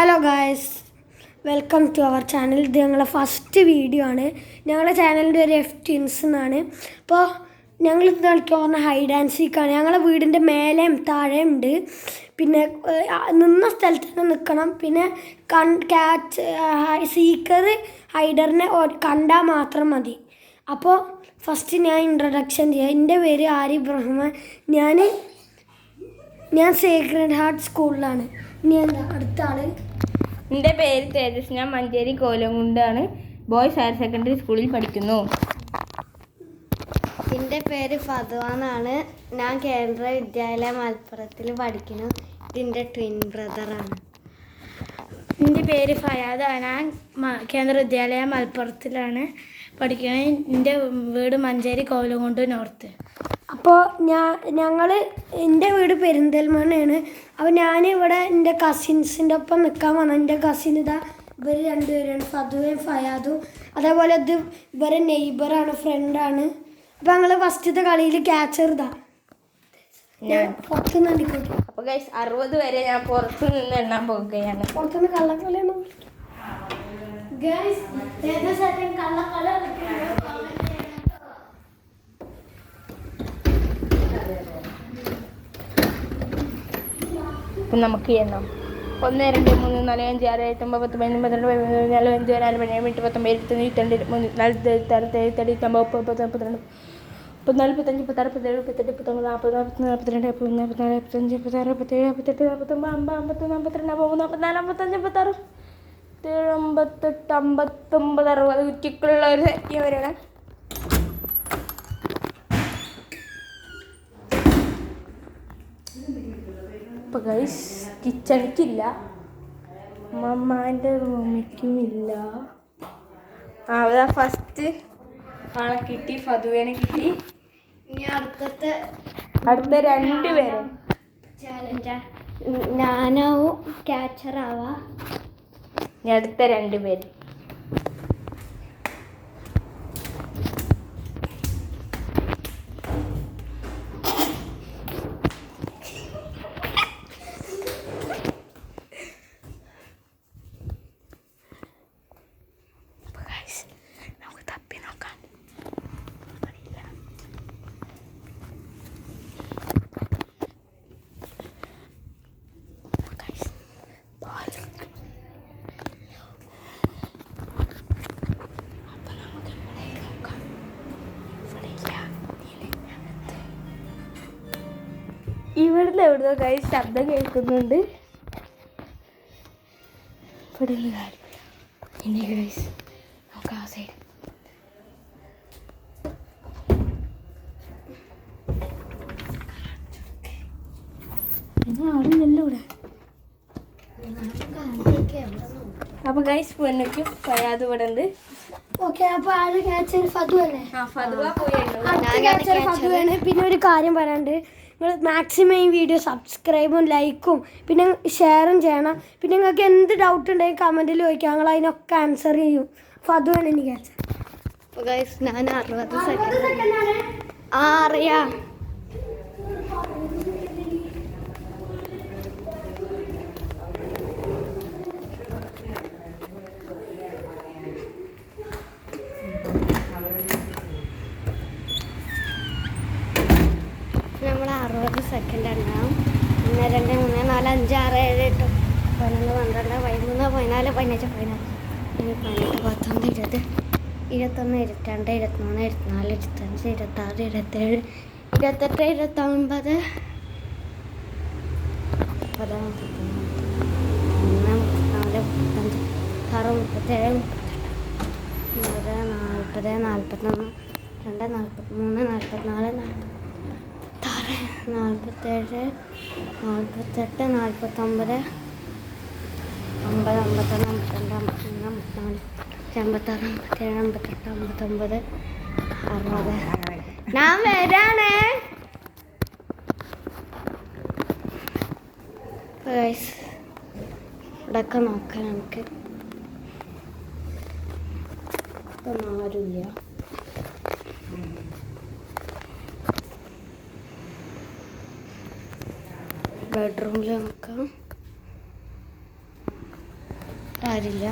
Hello guys, welcome to our channel. ഇത് ഞങ്ങളെ first video ആണ്. ഞങ്ങളുടെ ചാനലിൻ്റെ ഒരു ട്വിൻസ് എന്നാണ്. അപ്പോൾ ഞങ്ങൾ ഇത് കളിക്കാൻ പറഞ്ഞ ഹൈഡ് ആൻഡ് സീക്കാണ്. ഞങ്ങളുടെ വീടിൻ്റെ മേലെയും താഴെയും ഉണ്ട്. പിന്നെ നിന്ന സ്ഥലത്ത് തന്നെ നിൽക്കണം. പിന്നെ സീക്കർ ഹൈഡറിനെ കണ്ടാൽ മാത്രം മതി. അപ്പോൾ ഫസ്റ്റ് ഞാൻ ഇൻട്രൊഡക്ഷൻ ചെയ്യാം. എൻ്റെ പേര് ആരിഫ് റഹ്മാൻ. ഞാൻ സേക്രഡ് ഹാർട്ട് സ്കൂളിലാണ്. ഇനി എന്താ അടുത്ത ആള്? എൻ്റെ പേര് തേജസ്. ഞാൻ മഞ്ചേരി കോലംകുണ്ടാണ് ബോയ്സ് ഹയർ സെക്കൻഡറി സ്കൂളിൽ പഠിക്കുന്നു. എൻ്റെ പേര് ഫതുവാന്നാണ്. ഞാൻ കേന്ദ്ര വിദ്യാലയ മലപ്പുറത്തിൽ പഠിക്കുന്നു. ഇതിൻ്റെ ട്വിൻ ബ്രദറാണ്. എൻ്റെ പേര് ഫയാദ്. ഞാൻ കേന്ദ്ര വിദ്യാലയ മലപ്പുറത്തിലാണ് പഠിക്കുന്നത്. എൻ്റെ വീട് മഞ്ചേരി കോലംകുണ്ട് നോർത്ത്. അപ്പോൾ എൻ്റെ വീട് പെരിന്തൽമണ്ണയാണ്. അപ്പോൾ ഞാനിവിടെ എൻ്റെ കസിൻസിൻ്റെ ഒപ്പം നിൽക്കാൻ വന്നു. എൻ്റെ കസിൻ ഇതാ ഇവർ രണ്ടുപേരാണ്, ഫതുവും ഫയാദും. അതേപോലെ ഇത് ഇവരെ നെയ്ബറാണ്, ഫ്രണ്ടാണ്. അപ്പോൾ ഞങ്ങൾ ഫസ്റ്റത്തെ കളിയിൽ ക്യാച്ചർ ഇതാ ഞാൻ പുറത്തുനിന്ന് അടിക്കട്ടെ. അപ്പോൾ ഗൈസ് 60 വരെ ഞാൻ പുറത്തു നിന്ന് എണ്ണാൻ പോകുകയാണ്. പുറത്തുനിന്ന് കള്ളക്കളിയാണ് ഗൈസ്. അപ്പം നമുക്ക് എണ്ണാം. 1 2 3 4 5 6 7 8 9 10 11 12 15 16 17 18 19 20 21 22 23 24 25 46 47 48 49 40 41 42 43 44 45 46 47 48 49 50 52 53 44 45 46 47 58 59 കുറ്റിക്കുള്ള ഒരു സെറ്റിയവരാണ്. അപ്പോൾ ഗൈസ് കിച്ചണിക്കില്ല, മമ്മാൻ്റെ റൂമിക്കും ഇല്ല. അവിടെ ഫസ്റ്റ് ആളെ കിട്ടി, ഫതുവേനെ കിട്ടി. ഇനി അടുത്ത 2 പേരും ചാലഞ്ചാ. ഞാനാവും ക്യാച്ചറാവാ. ഇനി അടുത്ത 2 പേര്. ഇവിടുന്ന് എവിടുന്നോ കൈ ശബ്ദം കേൾക്കുന്നുണ്ട്. ഇവിടെ നിന്ന് കാര്യമില്ല. ഇനി ഗൈസ് നമുക്ക് ആ സൈഡ് ആളില്ലല്ലോ ഇവിടെ. അപ്പൊ ഗൈസ് പൊന്നയ്ക്കും ഫയാദ് ഇവിടെ ഉണ്ട്. ഓക്കെ, അപ്പോൾ ആര് ക്യാച്ചർ? ഫതു അല്ലേ? ഫതുവ പോയിരുന്നു. ഫതുവാണ്. പിന്നെ ഒരു കാര്യം പറയാനുണ്ട്, നിങ്ങൾ മാക്സിമം ഈ വീഡിയോ സബ്സ്ക്രൈബും ലൈക്കും പിന്നെ ഷെയറും ചെയ്യണം. പിന്നെ നിങ്ങൾക്ക് എന്ത് ഡൗട്ട് ഉണ്ടെങ്കിൽ കമൻറ്റിൽ ചോദിക്കാം, ഞങ്ങൾ അതിനൊക്കെ ആൻസർ ചെയ്യും. ഫതുവാണ് എനിക്ക് ക്യാച്ചർ. അപ്പോൾ ഗൈസ് ഞാൻ 60 സെക്കൻഡ് അറിയാം. നമ്മൾ 60 സെക്കൻഡ് ഉണ്ടാവും. 1 2 3 4 5 6 7 8 11 12 13 14 15 16 17 18 19 20 21 22 23 24 25 26 27 28 29 ഞാൻ വരാണേ. ഇവിടെയൊക്കെ നോക്കാം നമുക്ക്. ഇതൊന്നും ആരുമില്ല. ബെഡ്റൂമിൽ നോക്കാം. ആരില്ല.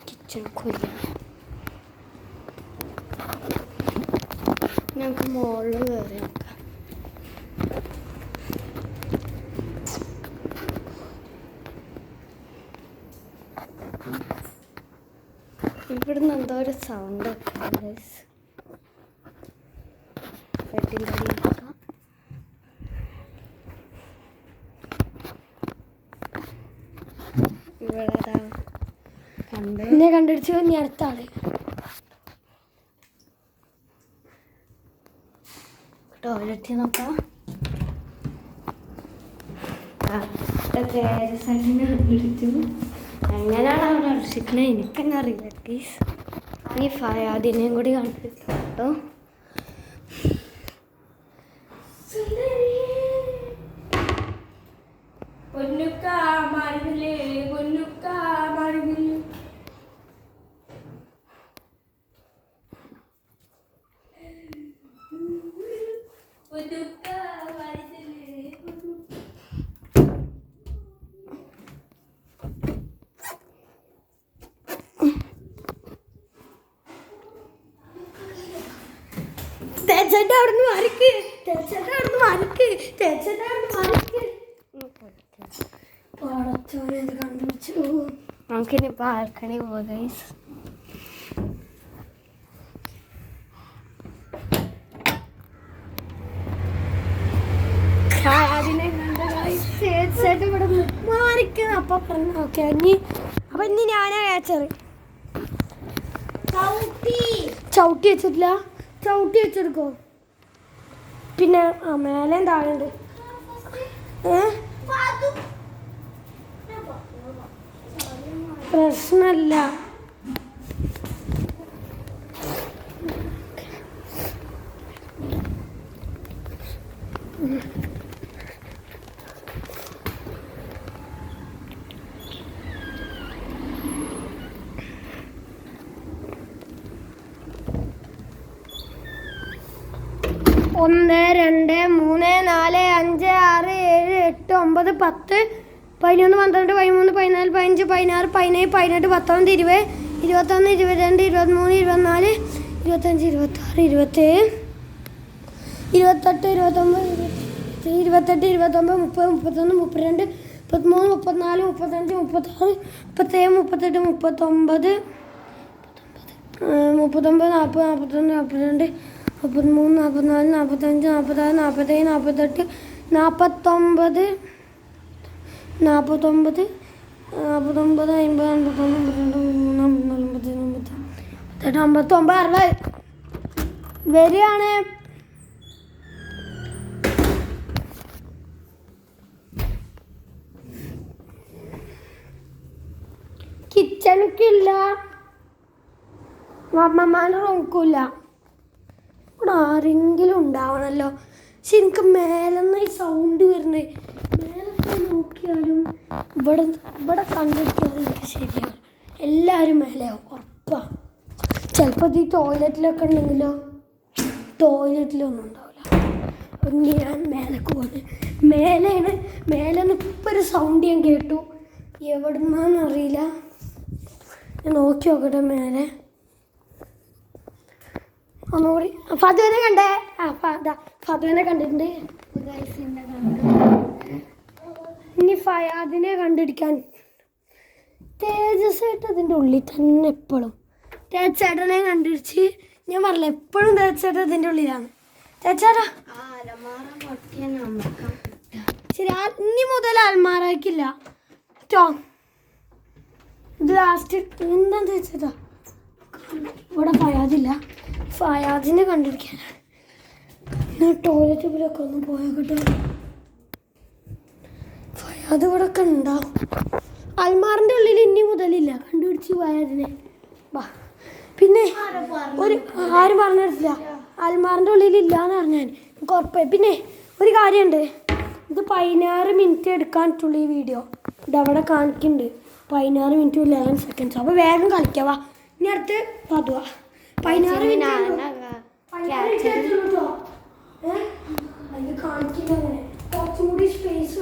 കിച്ചൺ കൊല്ല ഞങ്ങൾക്ക് മുകളിൽ കയറി നോക്കാം. ഇവിടുന്ന് എന്തോ ഒരു സൗണ്ട് ഒക്കെ ബെഡിൻ്റെ അടിയിലൊക്കെ. ഇവിടെ കണ്ട് എന്നെ കണ്ടുപിടിച്ച് ഇനി അടുത്ത ആള്. ടോയ്ലറ്റിൽ നോക്കാം. കണ്ടുപിടിച്ചു. എങ്ങനെയാണ് അവിടെ അടിച്ചിരിക്കണത് എനിക്കെന്നെ അറിയില്ല പ്ലീസ്. ഈ ഫയാദിനെയും കൂടി കണ്ടിട്ട് കേട്ടോ. തേച്ചേട്ടാ അവിടുന്ന് മാറിക്ക്, തേച്ചേട്ടാ അവിടുന്ന് മാറിക്ക്, തേച്ചേട്ടാ അവിടുന്ന് മാറിക്ക്. പടച്ചോനെ ഇത് കണ്ടുപിടിച്ചു. നമുക്കിനി ബാൽക്കണി പോകാം ഗൈസ്. അതിനെ കണ്ട തേച്ചേട്ട ഇവിടെ മാറിക്ക്. അപ്പൊ പറഞ്ഞു ഓക്കെ. ഇനി ഞാനാ ക്യാച്ചറ്. ചവിട്ടി വെച്ചിട്ടില്ല, ചവിട്ടി വെച്ചെടുക്കോ. പിന്നെ മേലെ താഴുണ്ട്. പ്രശ്നല്ല. ഒന്ന്, രണ്ട്, മൂന്ന്, നാല്, അഞ്ച്, ആറ്, ഏഴ്, എട്ട്, 9, 10, 11, 12, 13, 14, 15, 16, 17, 18, 19, 20, 21, 22, 23, 24, 25, 26, 27, 28, 29, 30, 31, 32, 33, 34, 35, 36, 37, 38, 39, 40, 41, 42, 43, 44, 45, 46, 47, 48, 49, 49, 50, 59, 60 വരികയാണ്. കിച്ചണിക്കില്ല, അമ്മമാരുടെ റൂമിക്കില്ല. ഇവിടെ ആരെങ്കിലും ഉണ്ടാവണമല്ലോ. പക്ഷെ എനിക്ക് മേലെന്ന് ഈ സൗണ്ട് വരുന്നത്. മേലെ നോക്കിയാലും ഇവിടെ കണ്ടിട്ടാലും എനിക്ക് ശരിയാണ്. എല്ലാവരും മേലെയാവും ഉറപ്പാണ്. ചിലപ്പോൾ ഈ ടോയ്ലറ്റിലൊക്കെ ഉണ്ടെങ്കിലോ, ടോയ്ലറ്റിലൊന്നും ഉണ്ടാവില്ല. അപ്പം ഞാൻ മേലേക്ക് പോകുന്നത്. മേലെയാണ്. മേലെ നിന്ന് ഇപ്പം ഒരു സൗണ്ട് ഞാൻ കേട്ടു. എവിടെ നിന്നാന്ന് അറിയില്ല. ഞാൻ നോക്കി നോക്കട്ടെ മേലെ. ഒന്നുകൂടി ഫതുവിനെ കണ്ടേ. ഫതുവിനെ കണ്ടിട്ടുണ്ട്. ഇനി ഫയാദിനെ കണ്ടിരിക്കാൻ. തേജസ്സായിട്ട് അതിൻ്റെ ഉള്ളിൽ തന്നെ എപ്പോഴും. തേച്ചേട്ടനെ കണ്ടിരിച്ച് ഞാൻ പറഞ്ഞില്ല, എപ്പോഴും തേച്ചേട്ടൻ ഇതിൻ്റെ ഉള്ളിലാണ്. തേച്ചേട്ടാ ശരി, ഇനി മുതൽ അൽമാറയ്ക്കില്ല കേട്ടോ. ഇത് ലാസ്റ്റ് എന്താ തേച്ചേട്ടാ. ഇവിടെ ഫയാദില്ല. ഫയാദിനെ കണ്ടിരിക്കാനാണ്. ഞാൻ ടോയ്ലറ്റിലൊക്കെ ഒന്ന് പോയാൽ ഫയാദ് ഇവിടെ ഒക്കെ ഉണ്ടാവും. അൽമാറിൻ്റെ ഉള്ളിൽ ഇനി മുതലില്ല. കണ്ടുപിടിച്ച് ഫയാദിനെ. വാ. പിന്നെ ആരും പറഞ്ഞിട്ടില്ല അൽമാറിൻ്റെ ഉള്ളിൽ ഇല്ലാന്ന് പറഞ്ഞാൽ എനിക്ക് ഉറപ്പായി. പിന്നെ ഒരു കാര്യമുണ്ട്, ഇത് 16 മിനിറ്റ് എടുക്കാനിട്ടുള്ള ഈ വീഡിയോ. ഇതവിടെ കാണിക്കുന്നുണ്ട് 16 മിനിറ്റ് 11 സെക്കൻഡ്സ്. അപ്പോൾ വേഗം കളിക്കാവാ. ഇനി അടുത്ത് പതുവാ 16 മിനിറ്റ് കാണിക്കില്ല. അങ്ങനെ കുറച്ചും കൂടി സ്പേസ്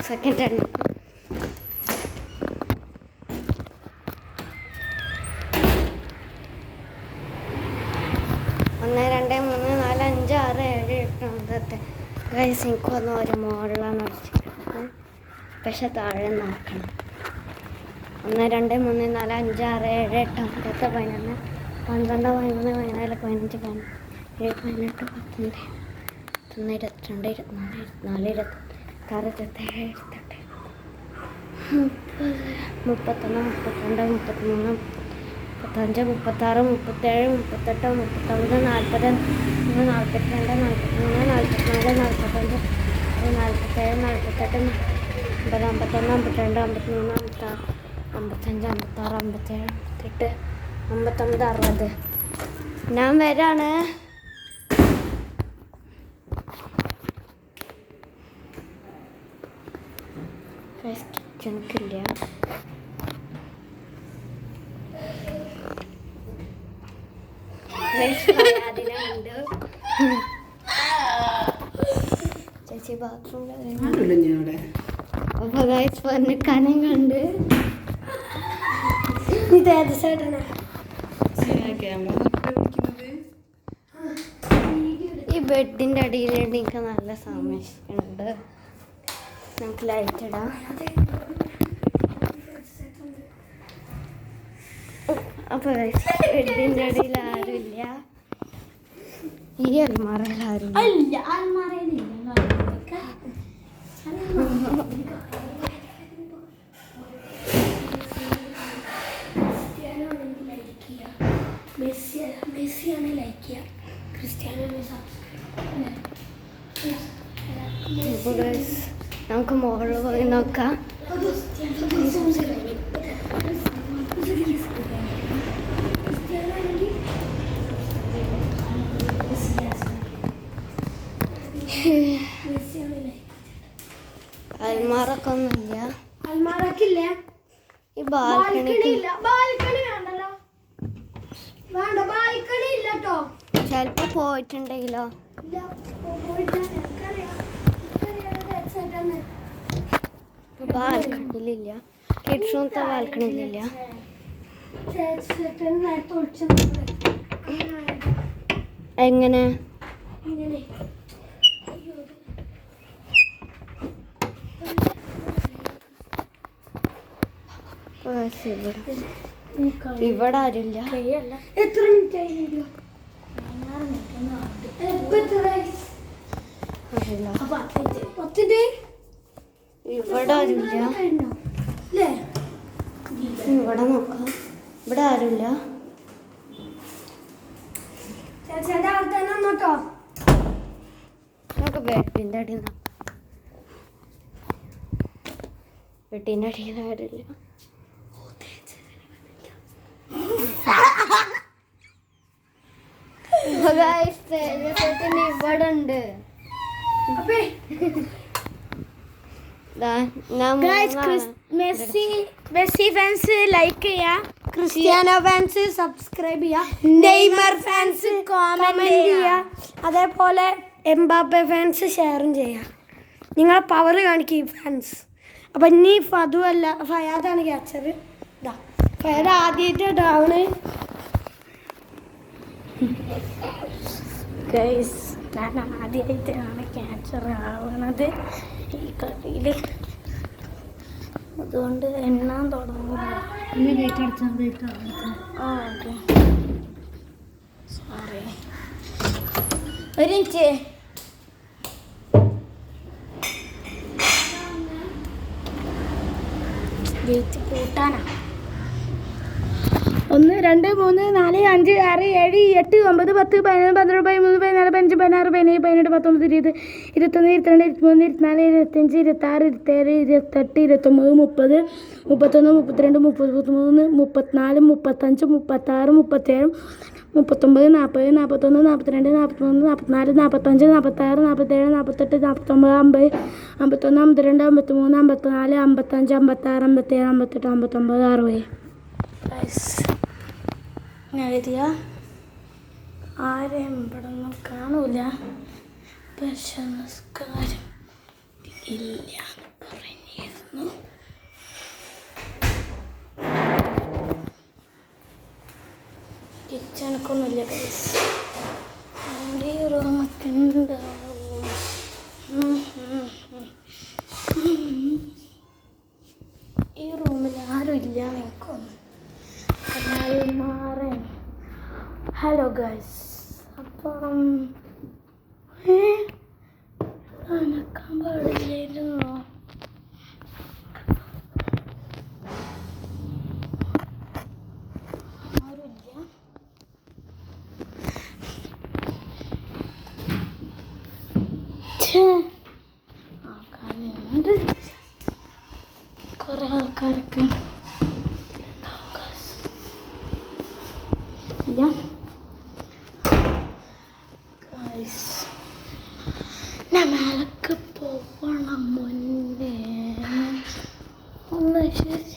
സെക്കൻഡ് എണ്ണം. ഒന്ന് രണ്ട് മൂന്ന് നാല് അഞ്ച് ആറ് ഏഴ് എട്ട് ഒമ്പത്. ഗൈസ് എനിക്ക് വന്ന ഒരു മോളിലാണ് അടിച്ചിട്ടുണ്ട്. പക്ഷെ താഴെ നോക്കണം. 1 2 3 4 5 6 7 8 9 10 11 12 13 14 15 16 17 18 19 20 21 22 23 24 25 36 37 38 39 40 42 43 44 45 47 48 50 51 52 53 55 56 57 58 ഞാൻ വരാണ്. കിച്ചണിക്കില്ല. അതിലുണ്ട് ചേച്ചി ബാത്റൂമിൽ. അപ്പൊ ഗൈസ് പറഞ്ഞ് കനം കണ്ട് ഇത് ഏത് സൈഡാണ്? ഈ ബെഡിന്റെ അടിയിൽ എനിക്ക് നല്ല സമയമുണ്ട്. നമുക്ക് ലൈറ്റ് ഇടാം. അപ്പൊ ബെഡിന്റെ അടിയിൽ ആരുമില്ല. ഈ അൽമാറയിൽ ആരുമില്ല. മെസ്സിയാണ് ലൈക്ക് ചെയ്യുക, ക്രിസ്ത്യാനോ നമുക്ക് മുകളിൽ പോയി നോക്കാം. അൽമാറൊക്കെ ഒന്നുമില്ല. അൽമാറക്കില്ല. ഈ ബാൽക്കണി ബാൽക്കണി വേണ്ടല്ലോ, വേണ്ട ബാൽക്കണി ഇല്ല കേട്ടോ. ചിലപ്പോ പോയിട്ടുണ്ടെങ്കിലോ. ബാൽക്കണിയിലില്ല. കിഡ്സത്തെ ബാൽക്കണിയിലില്ല. എങ്ങനെ ഇവിടെ ആരുമില്ല. എത്ര മിനിറ്റ് ആയി? ഇവിടെ ആരുമില്ല. ഇവിടെ നോക്കാം. ഇവിടെ ആരുമില്ല. നമുക്ക് ബെഡിന്റെ അടിയിൽ നോക്കാം. ബെഡിന്റെ അടിയിൽ ആരുമില്ല. ഇവിടെ ഉണ്ട്. മെസ്സി ഫാൻസ് ലൈക്ക് ചെയ്യുക, ക്രിസ്ത്യാനോ ഫാൻസ് സബ്സ്ക്രൈബ് ചെയ്യുക, നെയ്മർ ഫാൻസ് കമന്റ് ചെയ്യുക, അതേപോലെ എംബാപ്പെ ഫാൻസ് ഷെയറും ചെയ്യുക. നിങ്ങളെ പവർ കാണിക്കും ഫാൻസ്. അപ്പം ഇനി ഫതു അല്ല, ഫയാദാണ് ക്യാച്ചർ. ഇതാ ഫയാദ് ആദ്യമായിട്ടാണ്. ഗൈസ് ഞാൻ ആദ്യമായിട്ടാണ് ക്യാൻസർ ആവണത് ഈ കളിയിൽ. അതുകൊണ്ട് എണ്ണാൻ തുടങ്ങും. ഓക്കെ സോറി, ഒരു മിനിറ്റ്. വെയിറ്റ് കൂട്ടാനാ. 1 2 3 4 5 6 7 8 9 10 11 12 13 14 15 16 17 18 19 20 21 22 23 24 25 26 27 28 29 30 31 32 33 34 35 36 37 39 40 41 42 43 44 45 46 47 48 49 50 51 52 53 54 55 56 57 58 59 60. ഞാൻ എഴുതിയ ആരെയും ഇവിടെ ഒന്നും കാണൂല. പക്ഷെ നമസ്കാരം ഇല്ല എന്ന് പറഞ്ഞു. കിച്ചണക്കൊന്നുമില്ല ഗൈസ്. ഈ റൂമൊക്കെ ഉണ്ടാവും. ഈ റൂമിൽ ആരും ഇല്ല എനിക്കൊന്നും. എല്ലാവരും മാറി. Hello guys. അപ്പം അനക്കാൻ പാടില്ലായിരുന്നോ? ആരുമില്ല. ആൾക്കാരുണ്ട്. കുറേ ആൾക്കാരൊക്കെ ഇല്ല. നമ്മൾക്ക് പോകണം മുന്നേ ഒന്ന് ശരി.